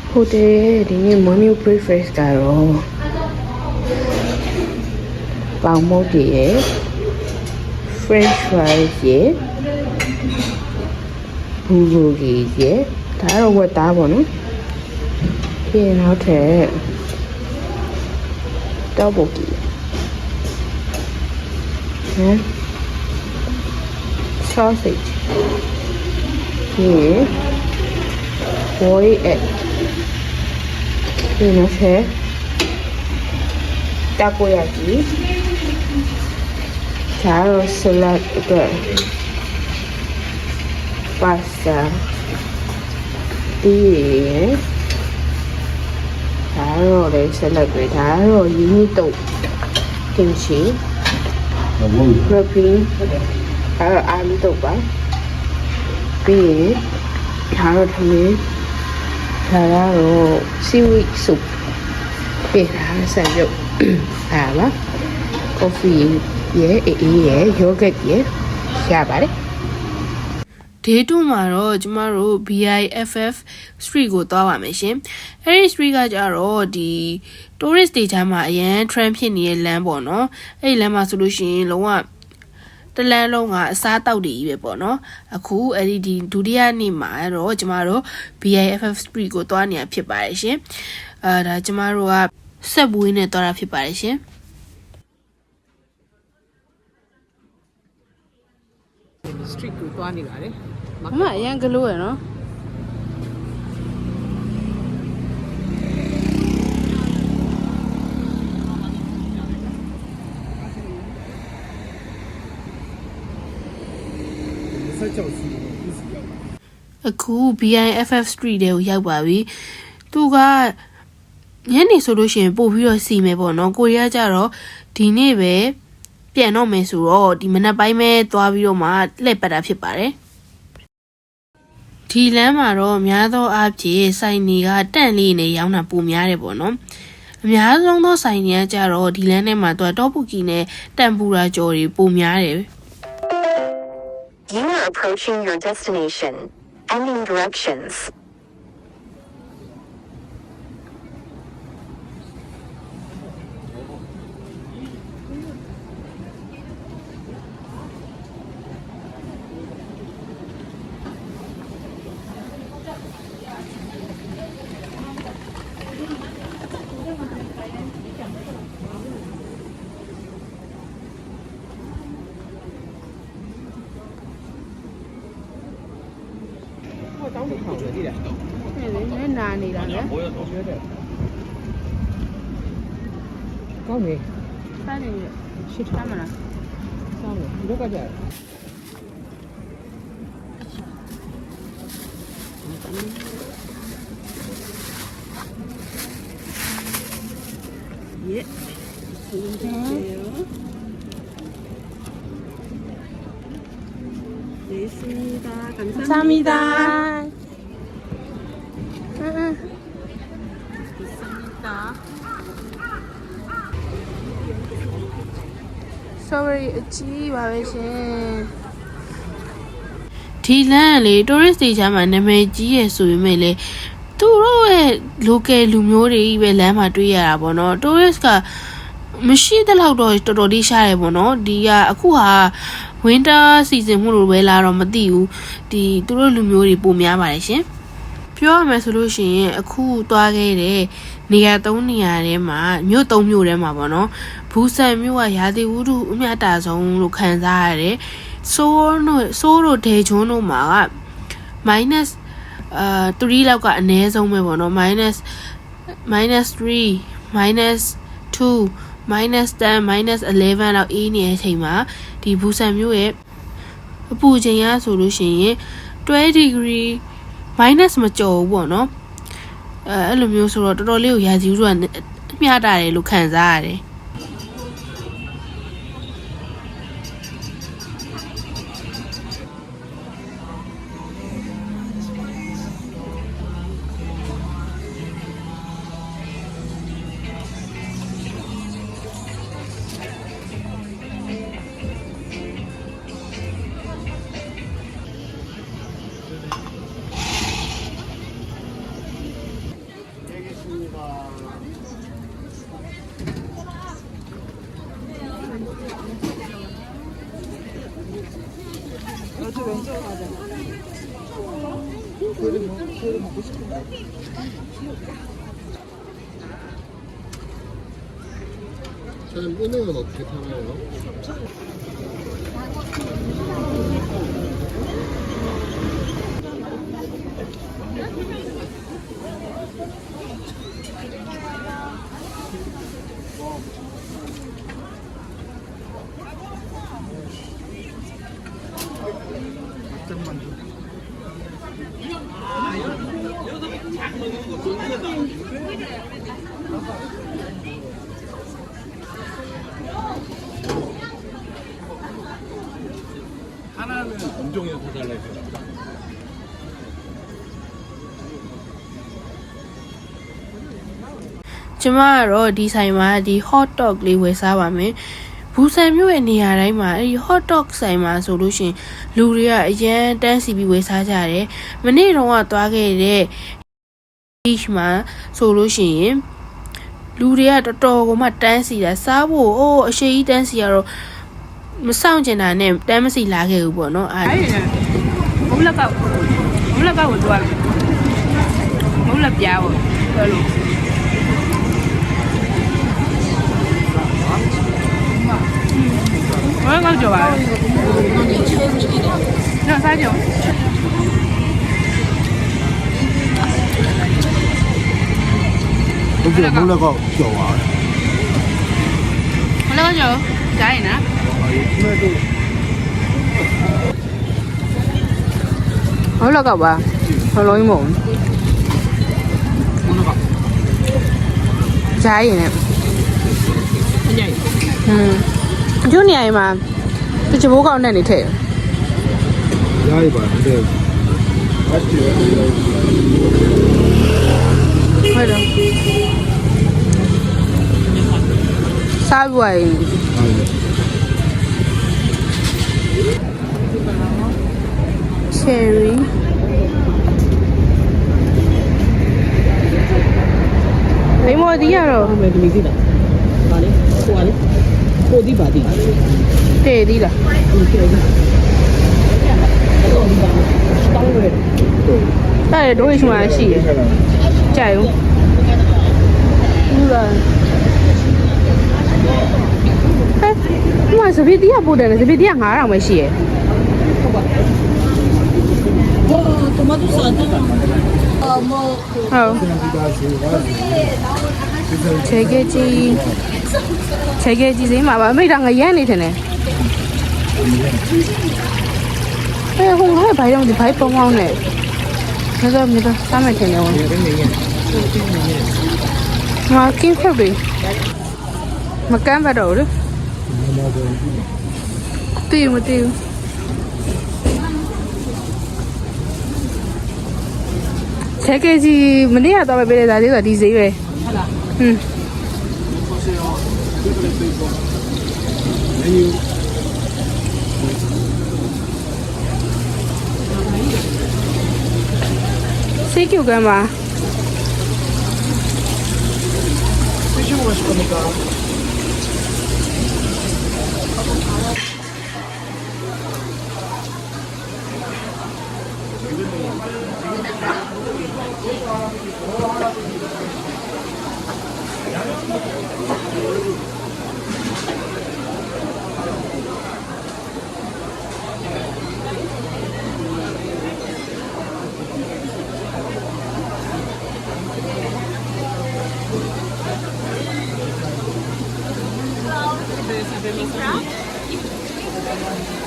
Hotel ini menu breakfast karo bang moti ye, French fries ye, bulgogi ye, taro buat apa no? Ini hotel tteokbokki, sausage, ini boiled egg. Ini nasi takoyaki, taruh salad itu, pasta, ini, taruh deh salad itu, taruh ini tuh kimchi, protein, taruh ayam tuh pak, ini taruh ini. Taruh seaweed soup. Taruh sayur. Taruh coffee ye, yogurt ye. Siapa deh? Day 2 မှာတော့ကျမတို့ BIFF Street ကိုသွားပါမယ်ရှင်။အဲဒီ street ကကြတော့ဒီ tourist တွေကြားမှာအရန် trend ဖြစ်နေတဲ့လမ်းပေါ့နော်။အဲဒီလမ်းမှာဆိုလို့ရှိရင်လုံးဝတလန်းလုံးကအစားတောက်တွေကြီးပဲပေါ့နော်အခုအဲ့ဒီဒုတိယနေ့မှာတော့ကျမတို့ BIFF Street ကိုသွားနေရဖြစ်ပါတယ်ရှင်ဒါကျမတို့ကဆက်ဝေးနဲ့သွားတာဖြစ်ပါတယ်ရှင် Street ကိုသွားနေတာလေမမအရန်ကလို့ရနော်အခု BIFF Street တွေကိုရောက်ပါပြီသူကညနေဆိုလို့ရှိရင်ပို့ပြီးတော့စီမယ်ပေါ့နော်ကိုရီးယားကြတော့ဒီနေ့ပဲပြန်တော့မယ်ဆိုတော့ဒီမနက်ပိုင်းပဲသွားပြီးတော့မှလှည့်ပတ်တာဖြစ်ပါတယ်ဒီလမ်းမှာတော့များသောအားဖြင့်ဆိုင်တွေကတန့်လေးနဲ့ရောင်းတာပိုများတယ်ပေါ့နော်အများဆုံးသောဆိုင်တွေကကြတော့ဒီလမ်းထဲမှာတော့တောပုကီနဲ့တန်ပူရာကြော်တွေပိုများတယ် You are approaching your destination. Ending directions. Cháu được khẩu rồi đi đấy. Này nà này là đấy. Có gì? Sao này? Shit. Sao mà nào? Sao rồi? Nước có chảy. Yeah. 됐습니다. 감사합니다. 됐습니다. Sorry, အကြီးပါပဲရှင်ဒီလမ်းလေ tourist တွေကြားမှာနာမည်ကြီးရဆိုပေမဲ့လေသူတို့ရဲ့ local လူမျိုးတွေပဲလမ်းမှာတွေ့ရတာပေါ့နော် tourist ကမရှိတဲ့လောက်တော့တော်တော်လေးရှားတယ်ပေါ့နော်ဒီကအခုဟာ winter season မှုလို့ပဲလာတော့မသိဘူးဒီသူတို့လူမျိုးတွေပိုများပါတယ်ရှင်ပြောရမယ်ဆိုလို့ရှိရင်အခုသွားခဲ့တဲ့နေရာ3နေရာထဲမှာမြို့3မြို့ထဲမှာပေါ့နော်ဘူးဆန်မြို့ကရာသီဥတုအမြတ်တာဆုံးလို့ခံစားရတယ်ဆိုးတို့ဒေချွန်းတို့မှာက minus 3 လောက်ကအနည်းဆုံးပဲပေါ့နော် minus 3 minus 2 minus 10 minus 11လောက်အေးနေတဲ့အချိန်မှာဒီဘူဆန်မျိုးရဲ့အပူချိန်ရဆိုလို့ရှိရင်12 degree minus မကျော်ဘူးပေါ့နော်အဲ့လိုမျိုးဆိုတော့တော်တော်လေးကိုရာသီဥတုကအမျှတာတယ်လို့ခံစားရတယ် ။ဟ 저는 뿌는 어떻게 타나요? 하나는 검정이어 사달라 했어. ကျမကတော့ဒီဆိုင်မှာဒီ hot dog လေးဝယ်စားပါမယ်ဘူဆန်မြို့ရဲ့နေရာတိုင်းမှာအဲဒီ hot dog ဆိုင်မှာဆိုလို့ရှိရင်လူတွေကအရန်တန်းစီပြီးဝယ်စားကြတယ်မနေ့တုန်းကသွားခဲ့တဲ့ beach မှာဆိုလို့ရှိရင်လူတွေကတော်တော်ကိုမှတန်းစီတာစားဖို့အရှိကြီးတန်းစီရတော့မဆောင်ကျင်တာနဲ့တန်းမစီလာခဲ့ဘူးပေါ့နော်အဲ့ဒါမဟုတ်လက်ကောက်ကိုသွားမဟုတ်လက်ပြားပေါ့ဘယ်လို我刚做完，那啥酒？不是没那个酒啊？我那个酒加一呢？我那个吧，我老一毛。加一呢？就你爱嘛，这就不搞那里头。加一把，对。快点。啥味？Cherry。你冇啲呀咯？没没地的，哪里？过来，过地把地。对的了。对的。当然。哎，都会喜欢洗，加油！哎，我这边底下不得了，这边底下还让我洗。好。체계지 세마 매랑 얘네 되네. 에 홍하에 바이랑디 바이 뻥하네. 내가 삼에 되네 오늘. 마 킹크비. 마깐 바로를. 띄우. 체계지 뭐냐 또 배래 다리가 디세베. Sei干嘛？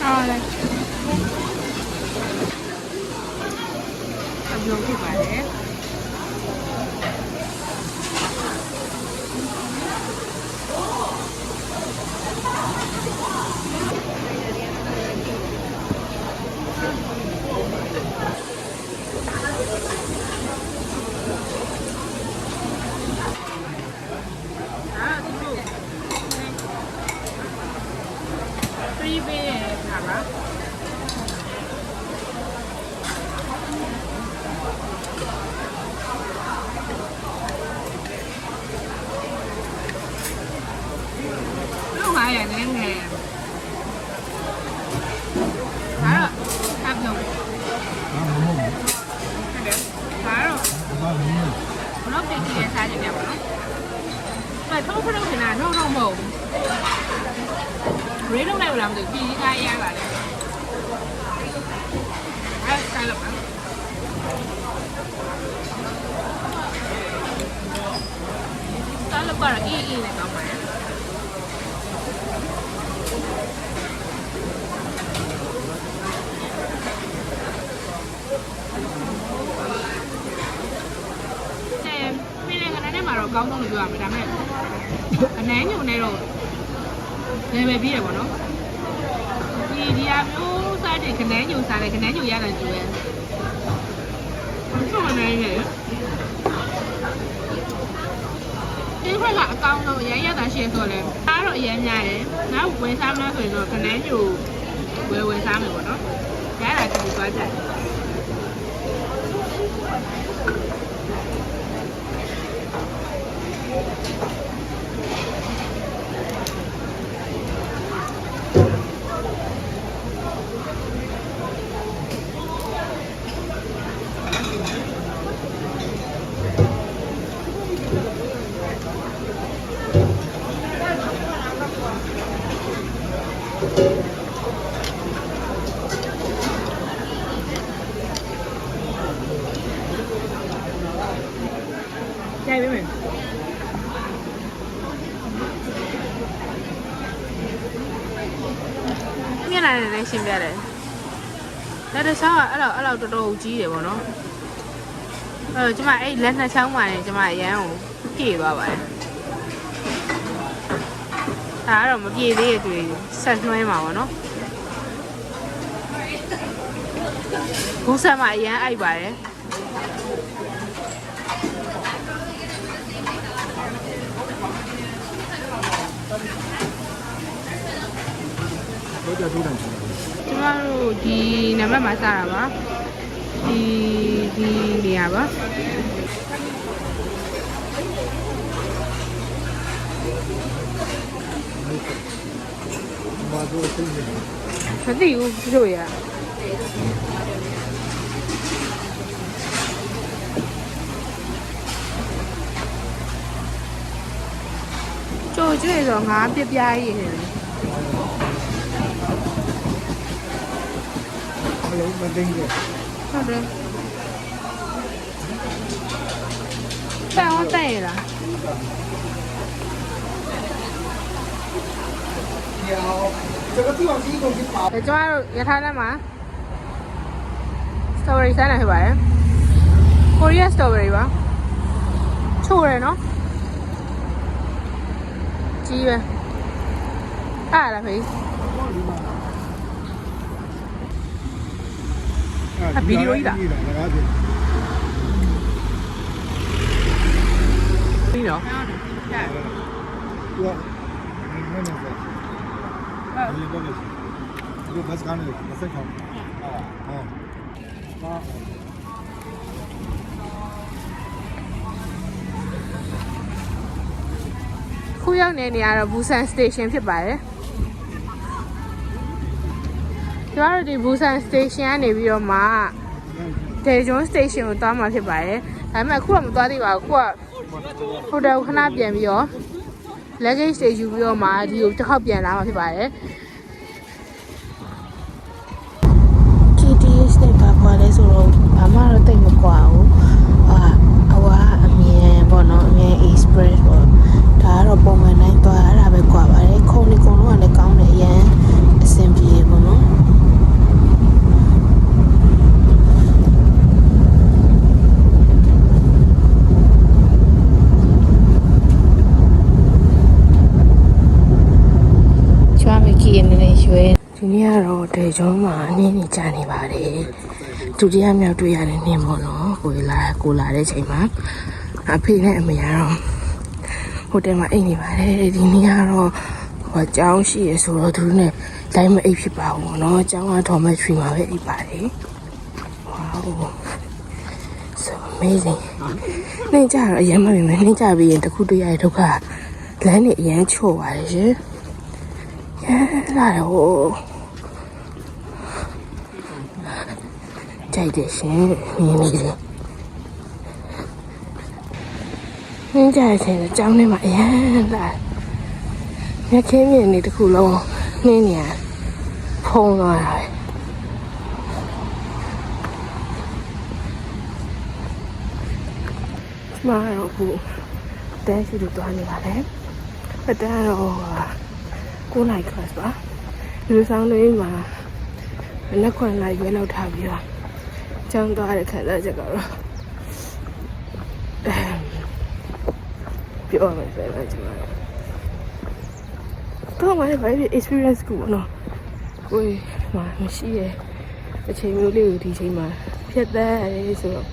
好嘞。不用去买嘞。ဘလောက်တိတ်ကြီးလဲစားကြတယ်ပေါ့နော်အဲထုံးထုံးနေတာထုံးထုံးမဟုတ်ဘူးရေလုံးလိုက်လာမလို့ပြည်ကြီးသားရပါလေအဲစားလို့ပါစားလို့ပါအေးအေးနဲ့ကောင်းပါရဲ့တော့ကောင်းဆုံးလို့ပြောရမယ်ဒါပေမဲ့အနမ်းညုံနေတော့လေပဲပြီးရပါတော့ဒီဟာမျိုးစားတဲ့ခနန်းညုံစားတဲ့ခနန်းညုံရတာကျိုးရဲဆုံးမနေရဲ့ဒီခွက်ကအကောင်းဆုံးအရင်ရတာရှင်းဆိုလဲအားတော့အရင်များတယ်နောက်ဝယ်စားမလားဆိုရင်တော့ခနန်းညုံဝယ်စားမယ်ပေါ့နော်ရတာကြည့်သွားကြတယ်ကြိုက်ပါမယ်မျက်နှာနဲ့လည်းရှင်းပြတယ်လက်တစ်ချောင်းကအဲ့လောက်တော်တော်ကြီးတယ်ပေါ့နော်ကျမအဲ့လက်နှစ်ချောင်းမှနေကျမအရန်ကိုပြေသွားပါတယ်ဒါကတော့မပြေသေးတဲ့တွေ့ဆက်နှွှဲမှာပေါ့နော်ဘူးဆက်မှအရန်အိုက်ပါတယ်ကျမတို့ဒီနံပါတ်မှာစတာပါဒီနေရာပါမသိဘူးတို့ရကြိုကျွေးဆိုငါပြပြရည်နေတယ်မသိဘူးဟုတ်တယ်ဆန်အောင်တဲ့လား这个地方是一种去爬。ကျမတို့ရထားလမ်းမှာ strawberry ဆန်းလာဖြစ်ပါတယ် Korea strawberry ပါချိုးရယ်နော်ကြီးပဲအားလားဖေးဗီဒီယိုကြီးလားပြီးတော့이거 다시 가는 거 생각. 아. ခုရောက်နေနေရတော့ Busan Station ဖြစ်ပါတယ်ကျမတို့ဒီ Busan Station ကနေပြီးတော့မှ Daejeon Station ကိုသွားမှာဖြစ်ပါတယ်ဒါပေမဲ့အခုတော့မသွားသေးပါဘူးခုကဟိုတယ်ကိုခဏပြန်ပြီးတော့ luggage တွေယူပြီးတော့မှဒီကိုတစ်ခေါက်ပြန်လာမှာဖြစ်ပါတယ်နဲ့ပါကွာလဲဆိုတော့ဘာမှတော့တိတ်မကွာဘူးအဝါအမြင်ပေါ့နော်အမြင် express ပေါ့ဒါကတော့ပုံမှန်တိုင်းသွားအဲ့ဒါပဲကွာပါတယ်ခုံနေကုံတော့လည်းကောင်းတယ်အရင်အဆင်ပြေပေါ့နော်ချွားမကီနေရွှေဒီနေ့ကတော့ဒေဂျွန်မှာနင်းနေကြနေပါတယ်ဒုတိယမြောက်တွေ့ရတဲ့နင်းပေါ့နော်ကိုလာတဲ့ချိန်မှာအဖေနဲ့အမေကတော့ဟိုတယ်မှာအိတ်နေပါတယ်ဒီနေ့ကတော့ဟိုကျောင်းရှိရဆိုတော့သူနဲ့တိုင်းမအိတ်ဖြစ်ပါဘူးနော်ကျောင်းက dormitory မှာပဲအိတ်ပါတယ် wow so amazing နေကြတော့အရင်မှပဲနေကြပြီးရင်တခုတွေ့ရတဲ့ဒုက္ခလမ်းနေအရင်ချော့ပါတယ်ရှင်လာတော့ကြိုက်တယ်ရှင်မြင်နေတယ် နင်းကြတဲ့အချိန်တော့ကြောင်းထဲမှာအရန်လာမြက်ခင်းမြင်နေတစ်ခုလုံးနှင်းနေရဖုံးသွားတာပဲမှာတော့ခုတဲရှိလို့သွားနေပါလေအတန်းတော့9 night class ပါဒီလိုဆောင်လေးမှာလက်ခွန်လိုက်ရွေးလောက်ထားပြီးတော့ကျောင်းသွားတဲ့ခါကျတော့ပြောမယ်ဆိုတော့ကျွန်တော်ဘာပဲ experience ကိုနော်ကိုယ်မရှိရဲ့အချိန်မျိုးလေးကိုဒီချိန်မှာဖြတ်သန်းရဲဆိုတော့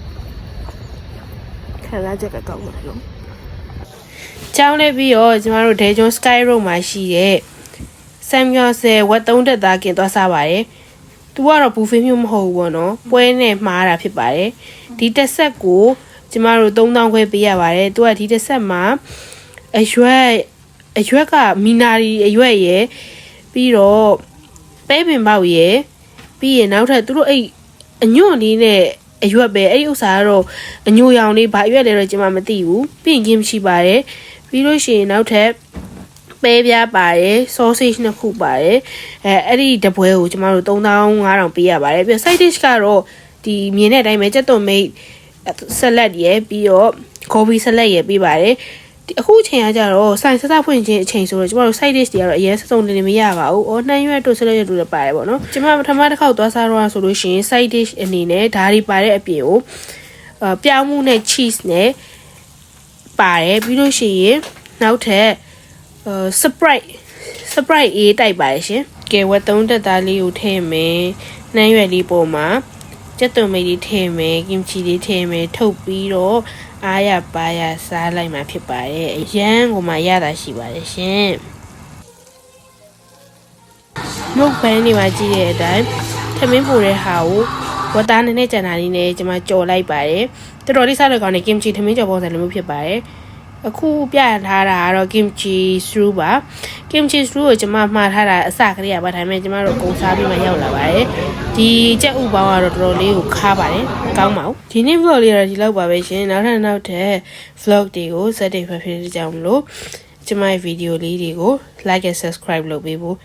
ခံစားချက်ကကောင်းပါလို့ကျောင်းလေးပြီးတော့ကျမတို့ဒေဂျွန် Sky Road မှာရှိတဲ့ဆမ်ကျော်ဆယ်ဝက်3တက်သားกินသွားစားပါတယ်သူကတော့ဘူဖေးမျိုးမဟုတ်ဘူးပေါ့နော်ပွဲနဲ့မှားတာဖြစ်ပါတယ်ဒီတစ်ဆက်ကိုကျမတို့3000ခွဲပေးရပါတယ်သူကဒီတစ်ဆက်မှာအရွက်ကမီနာရီအရွက်ရယ်ပြီးတော့ပဲပင်ပေါက်ရယ်ပြီးရင်နောက်ထပ်သူတို့အဲ့အညွန့်လေးနဲ့အရွက်ပဲအဲ့ဒီဥစ္စာကတော့အညိုရောင်လေးဘာအရွက်လဲတော့ကျမမသိဘူးပြီးရင်ကင်းမရှိပါတယ်ပြီးလို့ရှိရင်နောက်ထပ်ပဲပြားပါတယ် sausage နှစ်ခုပါတယ်အဲ့ဒီတပွဲကိုကျမတို့3500ပေးရပါတယ်ပြီးတော့ side dish ကတော့ဒီမြင်တဲ့အတိုင်းပဲကြက်သွန်မိတ်salad ရယ်ပြီးတော့ gobi salad ရယ်ပေးပါတယ်အခုအချိန်ကကြတော့ဆိုင်ဆက်ဖွင့်ခြင်းအချိန်ဆိုတော့ကျမတို့ side dish တွေကတော့အရင်စုံနေမရပါဘူး။နှမ်းရွက်တို့ salad တို့လည်းပါတယ်ပေါ့နော်။ကျမပထမတစ်ခေါက်သွားစားတော့ဆိုလို့ရှိရင် side dish အနေနဲ့ဓာရီပါတဲ့အပြင်ကိုပြောင်းမှုနဲ့ cheese နဲ့ပါတယ်ပြီးလို့ရှိရင်နောက်ထပ် Sprite အေးတိုက်ပါတယ်ရှင်။ကဲဝက်3တက်သားလေးကိုထည့်မယ်။နှမ်းရွက်လေးပေါ်မှာကျက်သွန်မိတ်လေးထည့်မယ်ကင်ချီလေးထည့်မယ်ထုတ်ပြီးတော့အားရပါရစားလိုက်မှာဖြစ်ပါတယ်အရန်ကိုမှရတာရှိပါတယ်ရှင်မုတ်ဖန်းနေမှာကြည့်တဲ့အတိုင်းထမင်းပူတဲ့ဟာကိုဝတ်သားနဲ့ကြံတာလေးနဲ့ကျွန်မကြော်လိုက်ပါတယ်တော်တော်လေးစားရကောင်းတဲ့ကင်ချီထမင်းကြော်ပုံစံလိုမျိုးဖြစ်ပါတယ်အခုပြထားတာကတော့ kimchi stew ပါ kimchi stew ကိုကျွန်မမှားထားတာအစကတည်းကပါဒါပေမဲ့ကျွန်မတို့အကုန်စားပြီးမှရောက်လာပါတယ်ဒီကြက်ဥပေါင်းကတော့တော်တော်လေးကိုခါပါတယ်ကောင်းပါဘူးဒီနေ့ vlog လေးကတော့ဒီလောက်ပါပဲရှင်နောက်ထပ် vlog တွေကိုစက်တိတ်ဖတ်ဖြစ်ကြအောင်လို့ကျွန်မရဲ့ video လေးတွေကို like and subscribe လုပ်ပေးဖို့